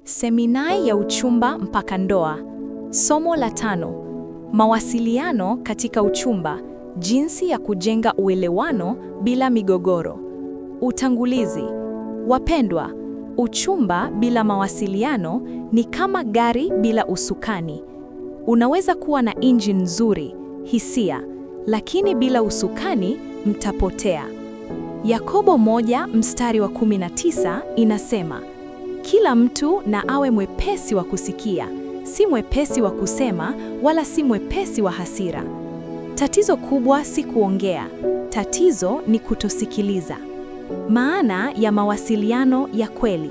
Seminari ya uchumba mpaka ndoa. Somo la 5. Mawasiliano katika uchumba, jinsi ya kujenga uelewano bila migogoro. Utangulizi. Wapendwa, uchumba bila mawasiliano ni kama gari bila usukani. Unaweza kuwa na injini nzuri, hisia, lakini bila usukani mtapotea. Yakobo 1:19 inasema, kila mtu na awe mwepesi wa kusikia, si mwepesi wa kusema, wala si mwepesi wa hasira. Tatizo kubwa si kuongea, tatizo ni kutosikiliza. Maana ya mawasiliano ya kweli.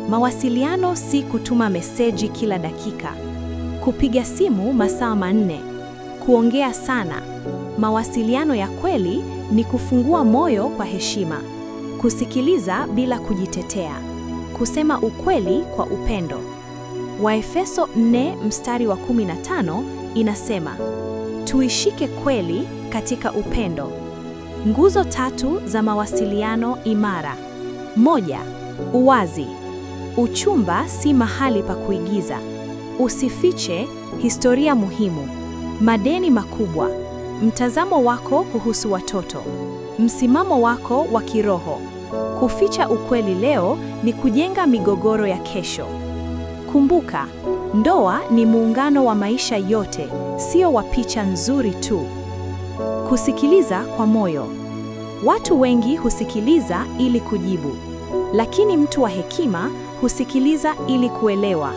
Mawasiliano si kutuma meseji kila dakika, kupiga simu masaa 4, kuongea sana. Mawasiliano ya kweli ni kufungua moyo kwa heshima, kusikiliza bila kujitetea, kusema ukweli kwa upendo. Waefeso 4:15 inasema, tuishike kweli katika upendo. Nguzo 3 za mawasiliano imara. 1. Uwazi. Uchumba si mahali pa kuigiza. Usifiche historia muhimu, madeni makubwa, mtazamo wako kuhusu watoto, msimamo wako wa kiroho. Kuficha ukweli leo ni kujenga migogoro ya kesho. Kumbuka, ndoa ni muungano wa maisha yote, sio wa picha nzuri tu. Kusikiliza kwa moyo. Watu wengi husikiliza ili kujibu, lakini mtu wa hekima husikiliza ili kuelewa.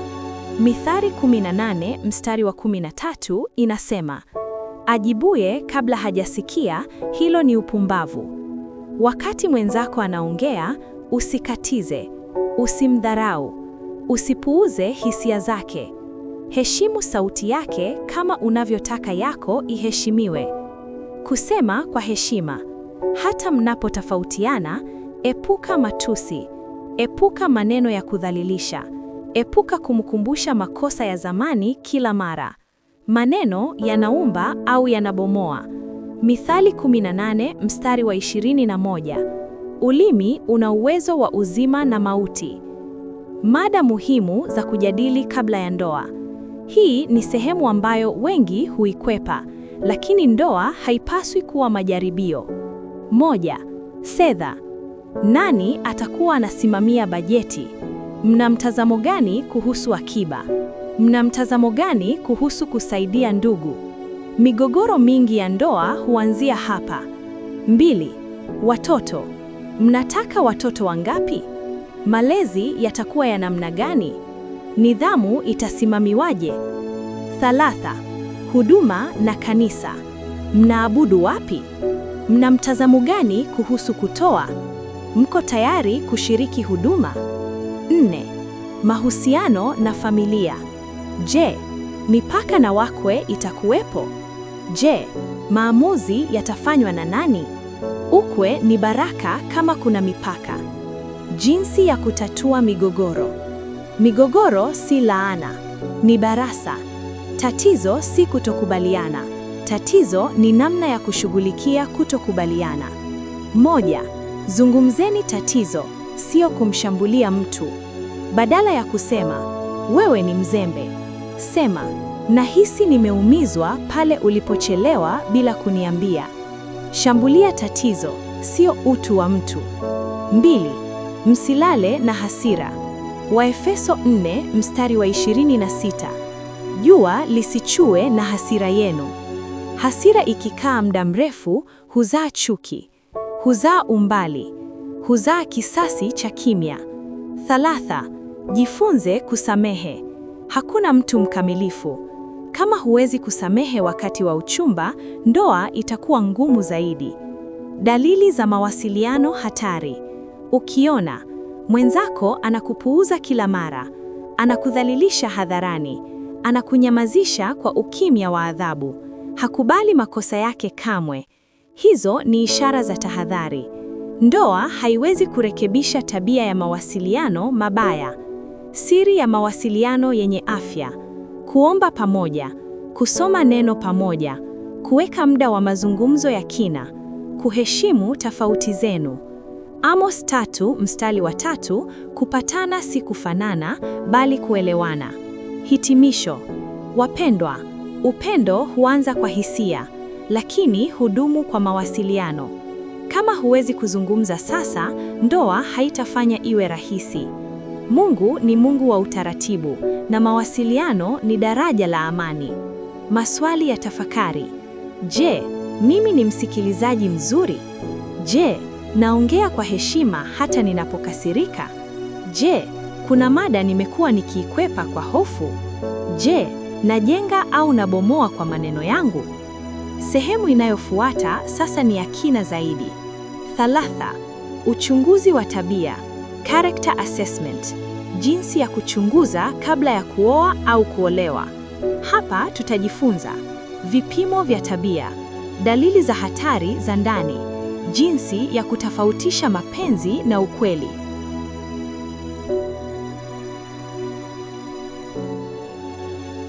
Mithali 18:13 inasema, ajibuye kabla hajasikia, hilo ni upumbavu. Wakati mwenzako anaongea, usikatize, usimdharau, usipuuze hisia zake. Heshimu sauti yake kama unavyotaka yako iheshimiwe. Kusema kwa heshima. Hata mnapotofautiana, epuka matusi, epuka maneno ya kudhalilisha, epuka kumkumbusha makosa ya zamani kila mara. Maneno yanaumba au yanabomoa. Mithali 18:21. Ulimi una uwezo wa uzima na mauti. Mada muhimu za kujadili kabla ya ndoa. Hii ni sehemu ambayo wengi huikwepa, lakini ndoa haipaswi kuwa majaribio. 1. Fedha. Nani atakuwa anasimamia bajeti? Mna mtazamo gani kuhusu akiba? Mna mtazamo gani kuhusu kusaidia ndugu? Migogoro mingi ya ndoa huanzia hapa. 2. Watoto. Mnataka watoto wangapi? Malezi yatakuwa ya namna gani? Nidhamu itasimamiwaje? 3. Huduma na kanisa. Mnaabudu wapi? Mna mtazamo gani kuhusu kutoa? Mko tayari kushiriki huduma? 4. Mahusiano na familia. Je, mipaka na wakwe itakuwepo? Je, maamuzi yatafanywa na nani? Ukwe ni baraka kama kuna mipaka. Jinsi ya kutatua migogoro. Migogoro si laana, ni darasa. Tatizo si kutokubaliana. Tatizo ni namna ya kushughulikia kutokubaliana. 1. Zungumzeni tatizo, sio kumshambulia mtu. Badala ya kusema, wewe ni mzembe, sema, nahisi nimeumizwa pale ulipochelewa bila kuniambia. Shambulia tatizo, sio utu wa mtu. 2. Msilale na hasira. Waefeso 4:26. Jua lisichue na hasira yenu. Hasira ikikaa muda mrefu huzaa chuki, huzaa umbali, huzaa kisasi cha kimya. 3. Jifunze kusamehe. Hakuna mtu mkamilifu. Kama huwezi kusamehe wakati wa uchumba, ndoa itakuwa ngumu zaidi. Dalili za mawasiliano hatari. Ukiona mwenzako anakupuuza kila mara, anakudhalilisha hadharani, anakunyamazisha kwa ukimya wa adhabu, hakubali makosa yake kamwe, hizo ni ishara za tahadhari. Ndoa haiwezi kurekebisha tabia ya mawasiliano mabaya. Siri ya mawasiliano yenye afya: kuomba pamoja, kusoma neno pamoja, kuweka muda wa mazungumzo ya kina, kuheshimu tofauti zenu. Amos 3 mstari wa 3, kupatana si kufanana, bali kuelewana. Hitimisho. Wapendwa, upendo huanza kwa hisia, lakini hudumu kwa mawasiliano. Kama huwezi kuzungumza sasa, ndoa haitafanya iwe rahisi. Mungu ni Mungu wa utaratibu, na mawasiliano ni daraja la amani. Maswali ya tafakari. Je, mimi ni msikilizaji mzuri? Je, naongea kwa heshima hata ninapokasirika? Je, kuna mada nimekuwa nikiikwepa kwa hofu? Je, najenga au nabomoa kwa maneno yangu? Sehemu inayofuata sasa ni ya kina zaidi. 3. Uchunguzi wa tabia, character assessment. Jinsi ya kuchunguza kabla ya kuoa au kuolewa. Hapa tutajifunza vipimo vya tabia, dalili za hatari za ndani, jinsi ya kutofautisha mapenzi na ukweli.